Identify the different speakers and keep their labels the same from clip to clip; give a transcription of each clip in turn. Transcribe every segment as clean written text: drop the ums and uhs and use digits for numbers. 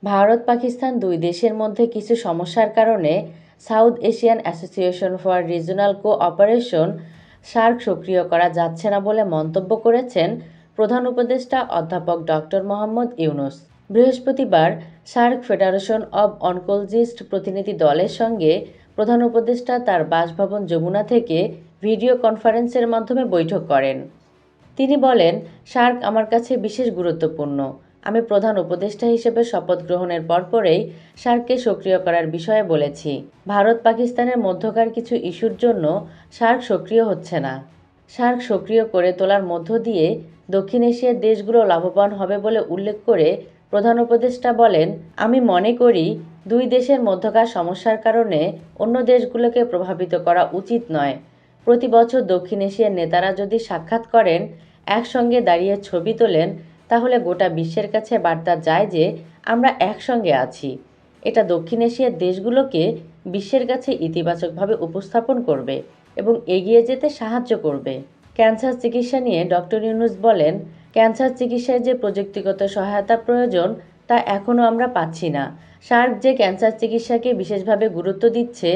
Speaker 1: ভারত পাকিস্তান দুই দেশের মধ্যে কিছু সমস্যার কারণে south Asian association for regional cooperation SAARC সক্রিয় করা যাচ্ছে না বলে মন্তব্য করেছেন প্রধান উপদেষ্টা অধ্যাপক ডক্টর মোহাম্মদ ইউনুস। বৃহস্পতিবার সার্ক ফেডারেশন অব অনকোলজিস্ট প্রতিনিধি দলের সঙ্গে প্রধান উপদেষ্টা তার বাসভবন যমুনা থেকে ভিডিও কনফারেন্সের মাধ্যমে বৈঠক করেন। তিনি বলেন, সার্ক আমার কাছে বিশেষ গুরুত্বপূর্ণ। আমি প্রধান উপদেষ্টা হিসেবে শপথ গ্রহণের পরপরেই সার্ককে সক্রিয় করার বিষয়ে বলেছি। ভারত পাকিস্তানের মধ্যকার কিছু ইস্যুর জন্য সার্ক সক্রিয় হচ্ছে না। সার্ক সক্রিয় করে তোলার মধ্য দিয়ে দক্ষিণ এশিয়ার দেশগুলো লাভবান হবে বলে উল্লেখ করে প্রধান উপদেষ্টা বলেন, আমি মনে করি দুই দেশের মধ্যকার সমস্যার কারণে অন্য দেশগুলোকে প্রভাবিত করা উচিত নয়। প্রতি বছর দক্ষিণ এশিয়ার নেতারা যদি সাক্ষাৎ করেন, একসঙ্গে দাঁড়িয়ে ছবি তোলেন, তাহলে গোটা বিশ্বের কাছে বার্তা যায় যে আমরা একসঙ্গে আছি। এটা দক্ষিণ এশিয়ার দেশগুলোকে বিশ্বের কাছে ইতিবাচকভাবে উপস্থাপন করবে এবং এগিয়ে যেতে সাহায্য করবে। ক্যান্সার চিকিৎসা নিয়ে ডক্টর ইউনুস বলেন, ক্যান্সার চিকিৎসায় যে প্রযুক্তিগত সহায়তা প্রয়োজন তা এখনও আমরা পাচ্ছি না। সার্ক যে ক্যান্সার চিকিৎসাকে বিশেষভাবে গুরুত্ব দিচ্ছে,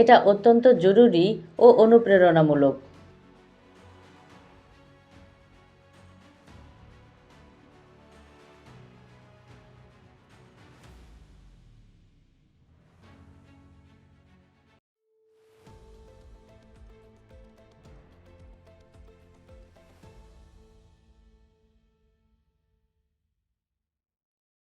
Speaker 1: এটা অত্যন্ত জরুরি ও অনুপ্রেরণামূলক।